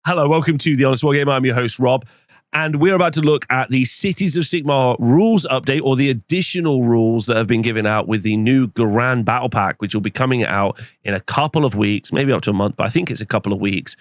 Hello, welcome to The Honest Wargamer. I'm your host, Rob, and we're about to look at the Cities of Sigmar rules update, or the additional rules that have been given out with the new Ghyran battle pack, which will be coming out in a couple of weeks, maybe up to a month, but I think it's a couple of weeks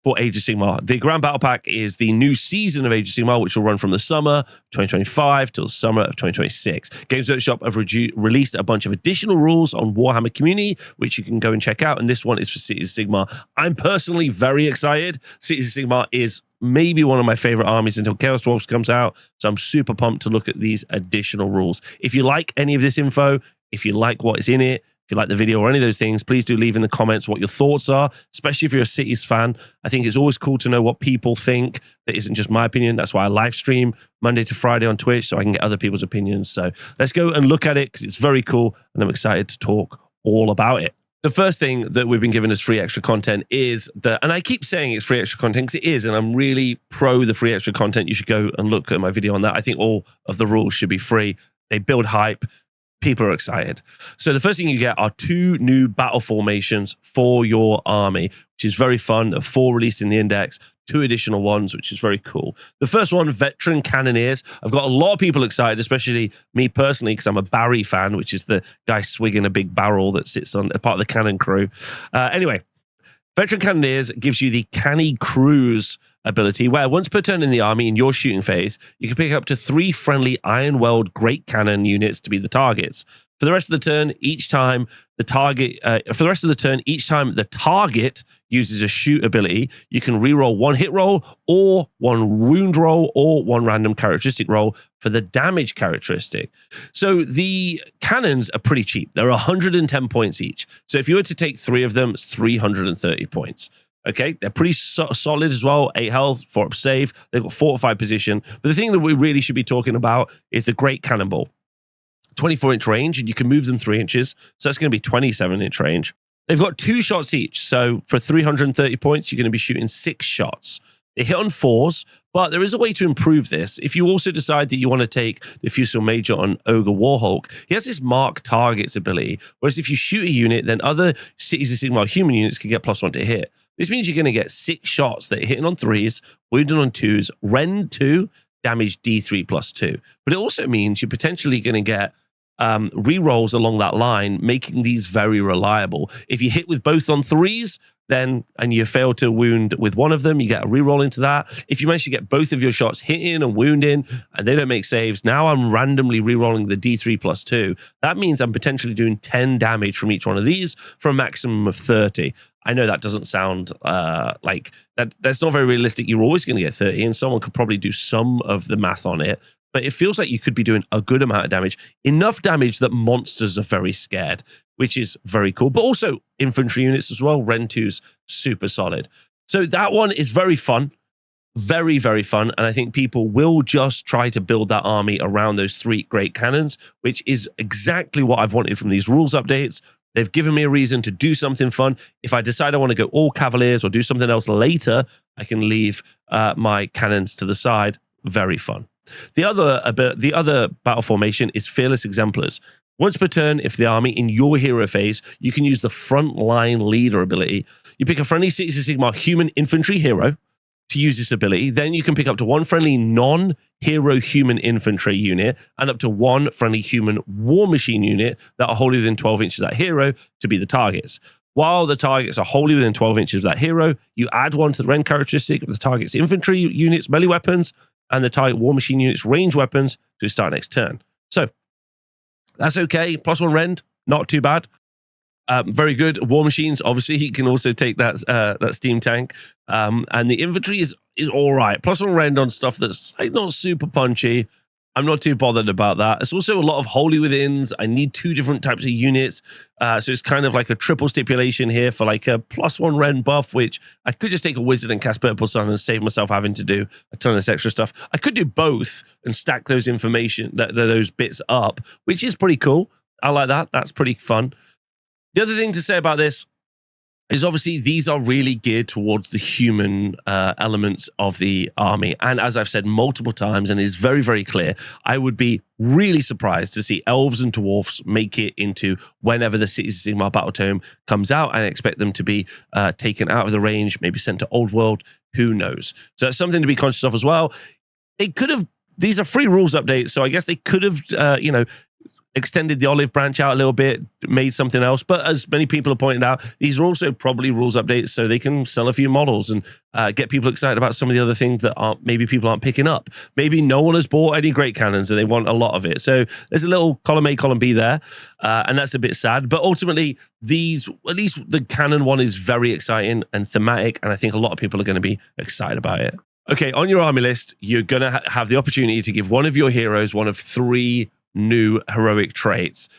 for Age of Sigmar. The Ghyran battle pack is the new season of Age of Sigmar, which will run from the summer 2025 till the summer of 2026. Games Workshop have released a bunch of additional rules on Warhammer Community, which you can go and check out, and this one is for Cities of Sigmar. I'm personally very excited. Cities of Sigmar is maybe one of my favorite armies until Chaos Dwarfs comes out, so I'm super pumped to look at these additional rules. If you like any of this info, if you like what is in it, if you like the video or any of those things, please do leave in the comments what your thoughts are, especially if you're a Cities fan. I think it's always cool to know what people think that isn't just my opinion. That's why I live stream Monday to Friday on Twitch, so I can get other people's opinions. So let's go and look at it, because it's very cool, and I'm excited to talk all about it. The first thing that we've been given as free extra content is that, and I keep saying it's free extra content because it is, and I'm really pro the free extra content. You should go and look at my video on that. I think all of the rules should be free. They build hype. People are excited. So the first thing you get are 2 new battle formations for your army, which is very fun. 4 released in the index, 2 additional ones, which is very cool. The first one, Veteran Cannoneers. I've got a lot of people excited, especially me personally, because I'm a Barry fan, which is the guy swigging a big barrel that sits on a part of the cannon crew. Anyway, Veteran Cannoneers gives you the Canny Cruise ability, where once per turn in the army in your shooting phase, you can pick up to 3 friendly Iron Weld Great Cannon units to be the targets. For the rest of the turn, each time the target uses a shoot ability, you can reroll 1 hit roll, or 1 wound roll, or 1 random characteristic roll for the damage characteristic. So the cannons are pretty cheap. They're 110 points each. So if you were to take 3 of them, it's 330 points. Okay, they're pretty solid as well. 8 health, 4 up save. They've got fortified position. But the thing that we really should be talking about is the Great Cannonball. 24-inch range, and you can move them 3 inches. So that's going to be 27-inch range. They've got 2 shots each. So for 330 points, you're going to be shooting 6 shots. They hit on 4s, but there is a way to improve this. If you also decide that you want to take the Fusel Major on Ogre Warhawk, he has this mark targets ability, whereas if you shoot a unit, then other Cities of Sigmar human units can get +1 to hit. This means you're going to get 6 shots that are hitting on 3s, wounded on 2s, rend 2, damage D3 +2. But it also means you're potentially going to get re-rolls along that line, making these very reliable. If you hit with both on 3s, then, and you fail to wound with one of them, you get a re-roll into that. If you manage to get both of your shots hitting and wounding, and they don't make saves, now I'm randomly re-rolling the D3 +2. That means I'm potentially doing 10 damage from each one of these for a maximum of 30. I know that doesn't sound like that's not very realistic. You're always going to get 30, and someone could probably do some of the math on it. But it feels like you could be doing a good amount of damage, enough damage that monsters are very scared, which is very cool. But also infantry units as well. Rend 2's super solid. So that one is very fun. Very, very fun. And I think people will just try to build that army around those 3 great cannons, which is exactly what I've wanted from these rules updates. They've given me a reason to do something fun. If I decide I want to go all Cavaliers or do something else later, I can leave my cannons to the side. Very fun. The other battle formation is Fearless Exemplars. Once per turn, if the army in your hero phase, you can use the Frontline Leader ability. You pick a friendly Cities of Sigmar human infantry hero to use this ability. Then you can pick up to 1 friendly non-hero human infantry unit and up to 1 friendly human war machine unit that are wholly within 12 inches of that hero to be the targets. While the targets are wholly within 12 inches of that hero, you add 1 to the rend characteristic of the target's infantry units, melee weapons, and the target war machine unit's range weapons to start next turn. So that's okay. +1 rend, not too bad. Very good. War machines, obviously, he can also take that steam tank. And the infantry is all right. +1 rend on stuff that's like not super punchy. I'm not too bothered about that. It's also a lot of Holy Withins. I need 2 different types of units. So it's kind of like a triple stipulation here for like a +1 rend buff, which I could just take a Wizard and cast Purple Sun and save myself having to do a ton of this extra stuff. I could do both and stack those those bits up, which is pretty cool. I like that. That's pretty fun. The other thing to say about this is obviously these are really geared towards the human elements of the army. And as I've said multiple times, and is very, very clear, I would be really surprised to see elves and dwarfs make it into whenever the Cities of Sigmar Battle Tome comes out. I expect them to be taken out of the range, maybe sent to Old World, Who knows? So that's something to be conscious of as well. They could have, these are free rules updates, so I guess they could have, extended the olive branch out a little bit, made something else. But as many people have pointed out, these are also probably rules updates so they can sell a few models and get people excited about some of the other things that maybe people aren't picking up. Maybe no one has bought any great cannons and they want a lot of it. So there's a little column A, column B there, and that's a bit sad. But ultimately, these, at least the cannon one, is very exciting and thematic, and I think a lot of people are going to be excited about it. Okay, on your army list, you're going to have the opportunity to give one of your heroes one of 3 new heroic traits.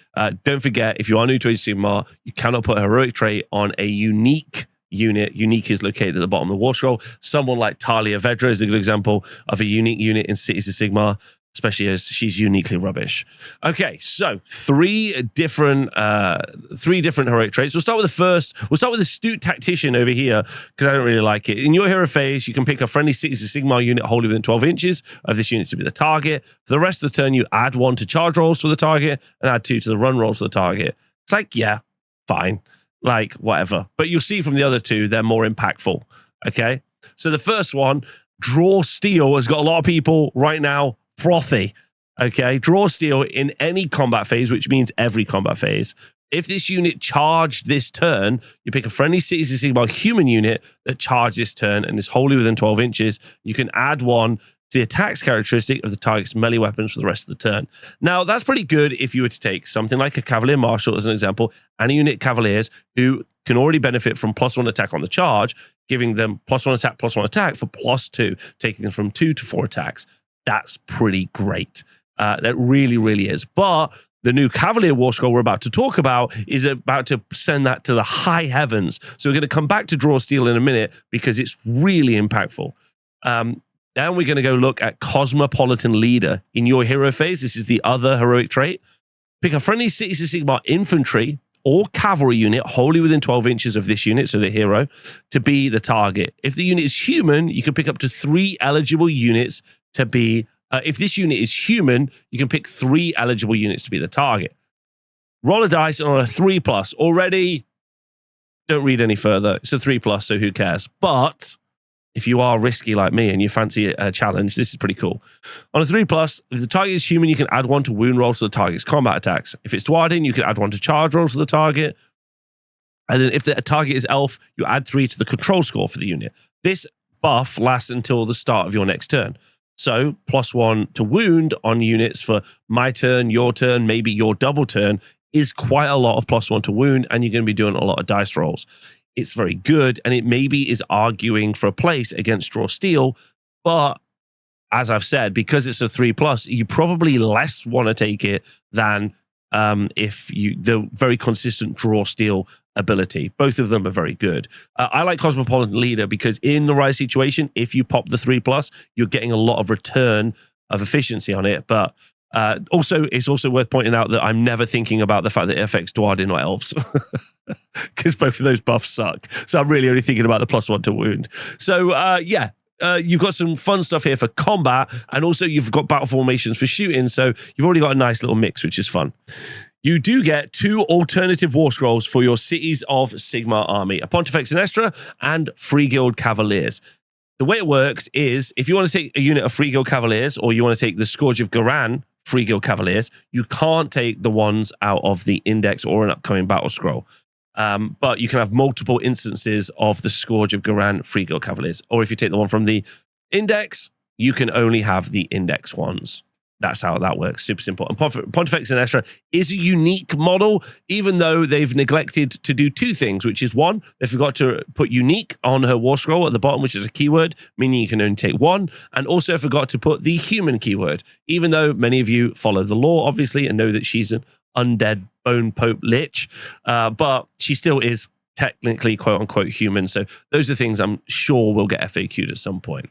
Don't forget, if you are new to Age of Sigmar, you cannot put a heroic trait on a unique unit. Unique is located at the bottom of the war scroll. Someone like Talia Vedra is a good example of a unique unit in Cities of Sigmar, especially as she's uniquely rubbish. Okay, so 3 different heroic traits. We'll start with the first. We'll start with Astute Tactician over here, because I don't really like it. In your hero phase, you can pick a friendly Cities of Sigmar unit wholly within 12 inches of this unit to be the target. For the rest of the turn, you add 1 to charge rolls for the target and add 2 to the run rolls for the target. It's like, yeah, fine. Like, whatever. But you'll see from the other 2, they're more impactful. Okay? So the first one, Draw Steel, has got a lot of people right now frothy. Okay, Draw Steel in any combat phase, which means every combat phase. If this unit charged this turn, you pick a friendly Cities of Sigmar human unit that charged this turn and is wholly within 12 inches. You can add 1 to the attacks characteristic of the target's melee weapons for the rest of the turn. Now, that's pretty good if you were to take something like a Cavalier Marshal as an example, and a unit Cavaliers who can already benefit from +1 attack on the charge, giving them +1 attack for +2, taking them from 2 to 4 attacks. That's pretty great. That really, really is. But the new Cavalier War Scroll we're about to talk about is about to send that to the high heavens. So we're going to come back to Draw Steel in a minute because it's really impactful. Then we're going to go look at Cosmopolitan Leader. In your hero phase, this is the other heroic trait. Pick a friendly Cities of Sigmar infantry or cavalry unit wholly within 12 inches of this unit, so the hero, to be the target. If the unit is human, you can pick up to 3 eligible units to be, if this unit is human, you can pick 3 eligible units to be the target. Roll a dice and on a 3+. Already, don't read any further. It's a 3+, so who cares? But if you are risky like me and you fancy a challenge, this is pretty cool. On a 3+, if the target is human, you can add 1 to wound rolls to the target's combat attacks. If it's Dwarden, you can add 1 to charge rolls to the target. And then if the target is elf, you add 3 to the control score for the unit. This buff lasts until the start of your next turn. So +1 to wound on units for my turn, your turn, maybe your double turn is quite a lot of +1 to wound, and you're going to be doing a lot of dice rolls. It's very good, and it maybe is arguing for a place against Draw Steel, but as I've said, because it's a 3+, you probably less want to take it than if you the very consistent Draw Steel ability. Both of them are very good. I like Cosmopolitan Leader because in the right situation, if you pop the 3+, you're getting a lot of return of efficiency on it. But also, it's also worth pointing out that I'm never thinking about the fact that it affects Dwarden or Elves because both of those buffs suck. So I'm really only thinking about the +1 to wound. So yeah. You've got some fun stuff here for combat, and also you've got battle formations for shooting, so you've already got a nice little mix, which is fun. You do get 2 alternative war scrolls for your Cities of Sigmar army, a Pontifex Sinistra and Free Guild Cavaliers. The way it works is, if you want to take a unit of Free Guild Cavaliers, or you want to take the Scourge of Ghyran Free Guild Cavaliers, you can't take the ones out of the index or an upcoming battle scroll. But you can have multiple instances of the Scourge of Ghyran Free Guild Cavaliers. Or if you take the one from the index, you can only have the index ones. That's how that works. Super simple. And Pontifex Sinistra is a unique model, even though they've neglected to do 2 things, which is 1, they forgot to put unique on her war scroll at the bottom, which is a keyword, meaning you can only take 1, and also forgot to put the human keyword, even though many of you follow the law, obviously, and know that she's an undead bone pope lich, but she still is technically quote-unquote human. So those are things I'm sure will get FAQ'd at some point.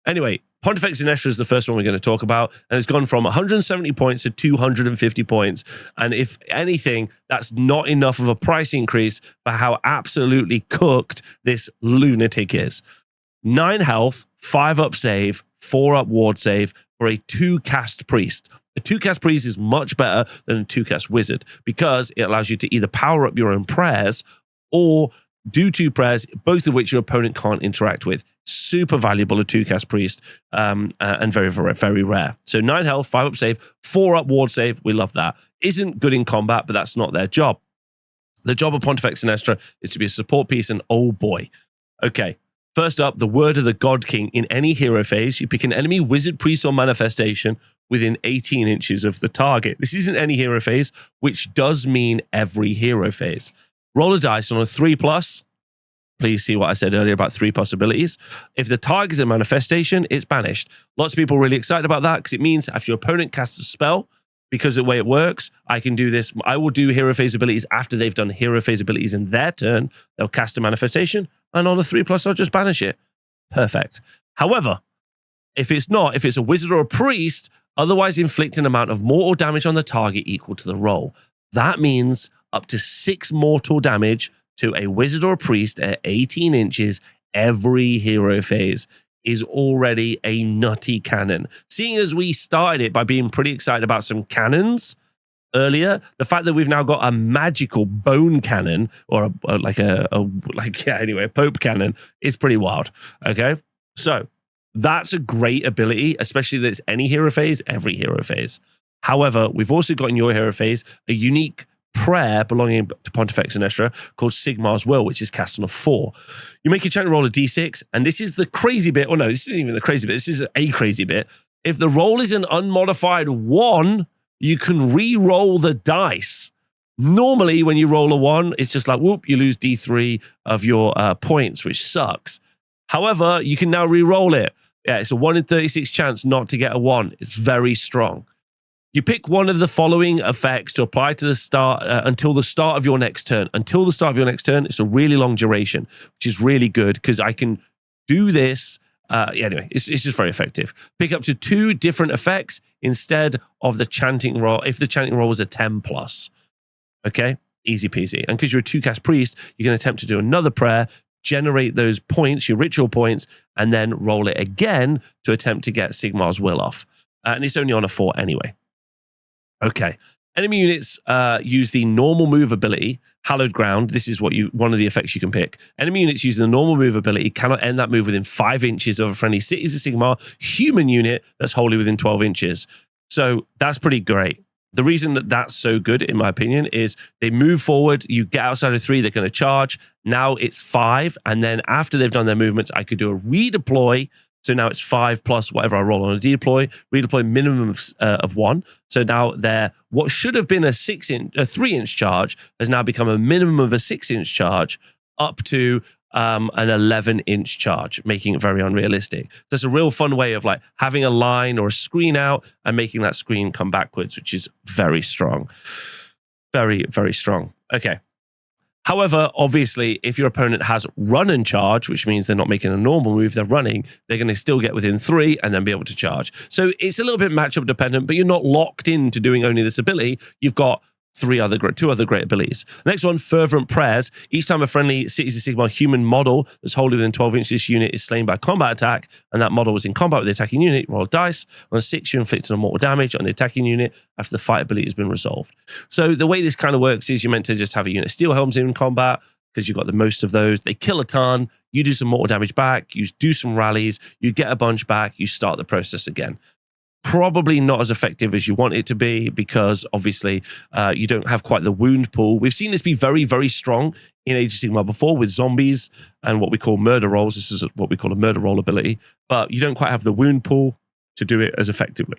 Anyway, Pontifex Sinistra is the first one we're going to talk about, and it's gone from 170 points to 250 points. And if anything, that's not enough of a price increase for how absolutely cooked this lunatic is. 9 health, 5 up save, 4 up ward save for a 2-cast priest. A 2-cast priest is much better than a 2-cast wizard because it allows you to either power up your own prayers or do 2 prayers, both of which your opponent can't interact with. Super valuable, a 2-cast priest, and very, very, very rare. So 9 health, 5 up save, 4 up ward save. We love that. Isn't good in combat, but that's not their job. The job of Pontifex Sinistra is to be a support piece, and oh boy. Okay, first up, the Word of the God King. In any hero phase, you pick an enemy wizard, priest, or manifestation within 18 inches of the target. This isn't any hero phase, which does mean every hero phase. Roll a dice on a 3+. Please see what I said earlier about 3 possibilities. If the target is a manifestation, it's banished. Lots of people are really excited about that because it means if your opponent casts a spell, because of the way it works, I can do this. I will do hero phase abilities after they've done hero phase abilities in their turn. They'll cast a manifestation, and on a 3+, I'll just banish it. Perfect. However, if it's not, if it's a wizard or a priest, otherwise inflict an amount of mortal damage on the target equal to the roll. That means up to 6 mortal damage to a wizard or a priest at 18 inches every hero phase is already a nutty cannon. Seeing as we started it by being pretty excited about some cannons earlier, the fact that we've now got a magical bone cannon or a Pope cannon is pretty wild. Okay, so that's a great ability, especially that it's any hero phase, every hero phase. However, we've also got in your hero phase a unique prayer belonging to Pontifex Sinistra called Sigmar's Will, which is cast on a 4. You make your chant roll a d6, and this is the crazy bit. Oh no, this isn't even the crazy bit. This is a crazy bit. If the roll is an unmodified 1, you can re-roll the dice. Normally, when you roll a 1, it's just like, whoop, you lose d3 of your points, which sucks. However, you can now re-roll it. Yeah, it's a 1 in 36 chance not to get a 1. It's very strong. You pick one of the following effects to apply to the start until the start of your next turn. Until the start of your next turn, it's a really long duration, which is really good because I can do this. Anyway, it's just very effective. Pick up to 2 different effects instead of the chanting roll. If the chanting roll was a 10+, okay, easy peasy. And because you're a 2-cast priest, you can attempt to do another prayer, generate those points, your ritual points, and then roll it again to attempt to get Sigmar's Will off. And it's only on a 4 anyway. Okay, enemy units use the normal move ability, Hallowed Ground. This is one of the effects you can pick. Enemy units using the normal move ability cannot end that move within 5 inches of a friendly Cities of Sigmar human unit that's wholly within 12 inches. So that's pretty great. The reason that that's so good, in my opinion, is they move forward, you get outside of 3, they're going to charge. Now it's 5, and then after they've done their movements, I could do a redeploy. So now it's 5 plus whatever I roll on a redeploy minimum of 1. So now what should have been a 3-inch charge has now become a minimum of a 6-inch charge up to an 11-inch charge, making it very unrealistic. So it's a real fun way of like having a line or a screen out and making that screen come backwards, which is very strong. Very, very strong. Okay. However, obviously, if your opponent has run and charge, which means they're not making a normal move, they're running, they're going to still get within 3 and then be able to charge. So it's a little bit matchup dependent, but you're not locked into doing only this ability. You've got 2 other great abilities. Next one, Fervent Prayers. Each time a friendly Cities of Sigmar human model that's wholly within 12 inches of this unit is slain by a combat attack, and that model was in combat with the attacking unit, roll dice. On a 6, you inflict an mortal damage on the attacking unit after the fight ability has been resolved. So the way this kind of works is you're meant to just have a unit of Steel Helms in combat because you've got the most of those. They kill a ton, you do some mortal damage back, you do some rallies, you get a bunch back, you start the process again. Probably not as effective as you want it to be because obviously you don't have quite the wound pool. We've seen this be very, very strong in Age of Sigmar before with zombies and what we call murder rolls. This is what we call a murder roll ability, but you don't quite have the wound pool to do it as effectively.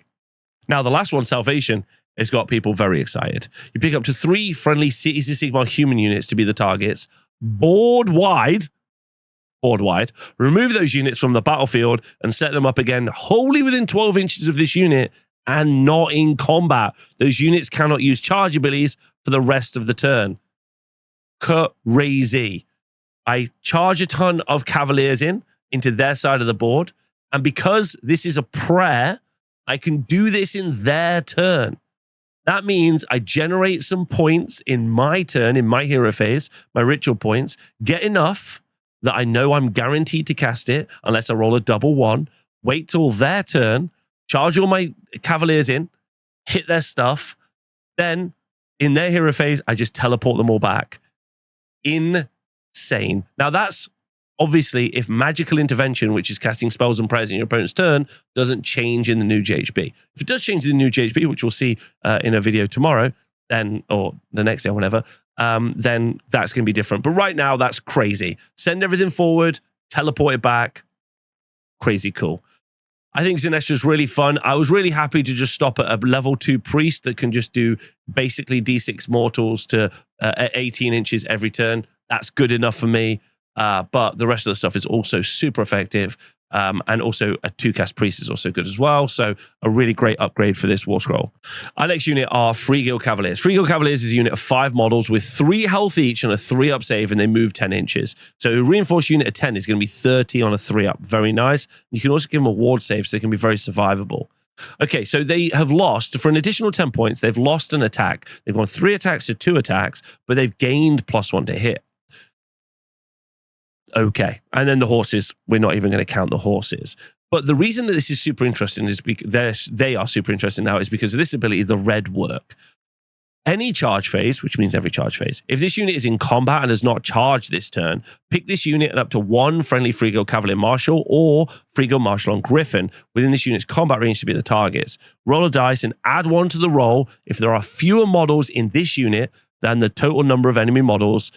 Now, the last one, Salvation, has got people very excited. You pick up to 3 friendly Cities of Sigmar human units to be the targets, board wide, remove those units from the battlefield and set them up again wholly within 12 inches of this unit and not in combat. Those units cannot use charge abilities for the rest of the turn. Crazy. I charge a ton of Cavaliers into their side of the board, and because this is a prayer, I can do this in their turn. That means I generate some points in my turn, in my hero phase, my ritual points, get enough that I know I'm guaranteed to cast it unless I roll a double 1, wait till their turn, charge all my Cavaliers in, hit their stuff, then in their hero phase, I just teleport them all back. In insane. Now, that's obviously if magical intervention, which is casting spells and prayers in your opponent's turn, doesn't change in the new GHB. If it does change in the new GHB, which we'll see in a video tomorrow, then, or the next day or whenever, then that's going to be different. But right now, that's crazy. Send everything forward, teleport it back. Crazy cool. I think Sinestro is really fun. I was really happy to just stop at a level 2 priest that can just do basically D6 mortals to 18 inches every turn. That's good enough for me. But the rest of the stuff is also super effective. And also a 2-cast priest is also good as well. So a really great upgrade for this War Scroll. Our next unit are Free Guild Cavaliers. Free Guild Cavaliers is a unit of 5 models with 3 health each and a 3-up save, and they move 10 inches. So a reinforced unit of 10 is going to be 30 on a 3-up. Very nice. You can also give them a ward save, so they can be very survivable. Okay, so they have lost, for an additional 10 points, they've lost an attack. They've gone 3 attacks to 2 attacks, but they've gained +1 to hit. Okay, and then the horses, we're not even going to count the horses. But the reason that this is super interesting is because they are super interesting now is because of this ability, the red work. Any charge phase, which means every charge phase, if this unit is in combat and has not charged this turn, pick this unit and up to 1 friendly Free Guild Cavalier Marshal or Free Guild Marshal on Griffin within this unit's combat range to be the targets. Roll a dice and add 1 to the roll if there are fewer models in this unit than the total number of enemy models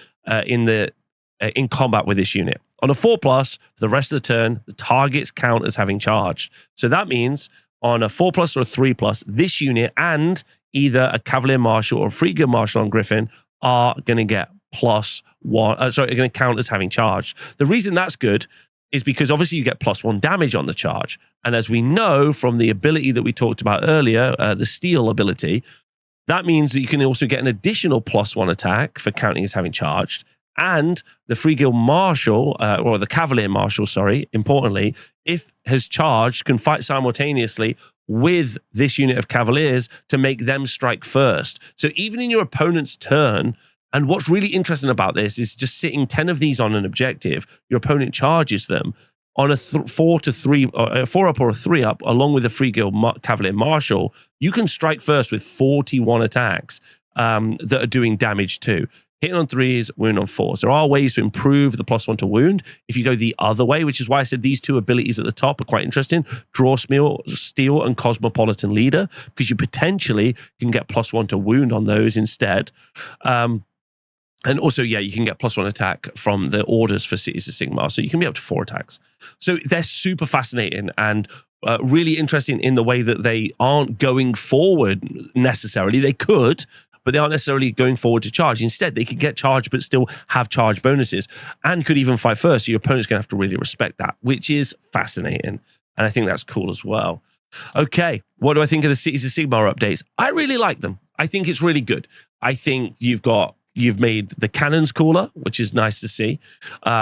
in combat with this unit. On a 4+, for the rest of the turn, the targets count as having charged. So that means on a 4+ or a 3+, this unit and either a Cavalier Marshal or a Free Guild Marshal on Griffin are going to get +1. Sorry, are going to count as having charged. The reason that's good is because obviously you get +1 damage on the charge. And as we know from the ability that we talked about earlier, the Steel ability, that means that you can also get an additional +1 attack for counting as having charged. And the Free Guild Marshal, or the Cavalier Marshal, sorry, importantly, if has charged, can fight simultaneously with this unit of Cavaliers to make them strike first. So even in your opponent's turn, and what's really interesting about this is just sitting 10 of these on an objective, your opponent charges them on a 4-up or a 3-up, along with a Free Guild Cavalier Marshal, you can strike first with 41 attacks that are doing damage too. Hitting on 3s, wound on 4s. There are ways to improve the +1 to wound if you go the other way, which is why I said these 2 abilities at the top are quite interesting. Draw Steel and Cosmopolitan Leader, because you potentially can get +1 to wound on those instead. And also, yeah, you can get +1 attack from the orders for Cities of Sigmar. So you can be up to 4 attacks. So they're super fascinating and really interesting in the way that they aren't going forward necessarily. They could, but they aren't necessarily going forward to charge. Instead, they could get charged but still have charge bonuses and could even fight first. So your opponent's going to have to really respect that, which is fascinating. And I think that's cool as well. Okay, what do I think of the Cities of Sigmar updates? I really like them. I think it's really good. I think you've made the cannons cooler, which is nice to see.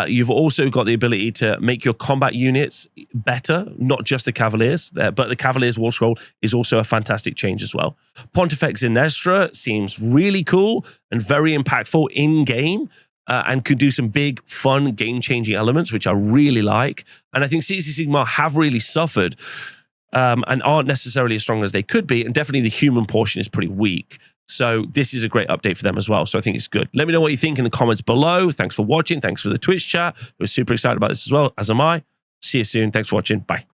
You've also got the ability to make your combat units better, not just the Cavaliers, but the Cavaliers War Scroll is also a fantastic change as well. Pontifex Sinestra seems really cool and very impactful in-game, and could do some big, fun, game-changing elements, which I really like. And I think Cities of Sigmar have really suffered and aren't necessarily as strong as they could be, and definitely the human portion is pretty weak. So this is a great update for them as well. So I think it's good. Let me know what you think in the comments below. Thanks for watching. Thanks for the Twitch chat. I was super excited about this as well, as am I. See you soon. Thanks for watching. Bye.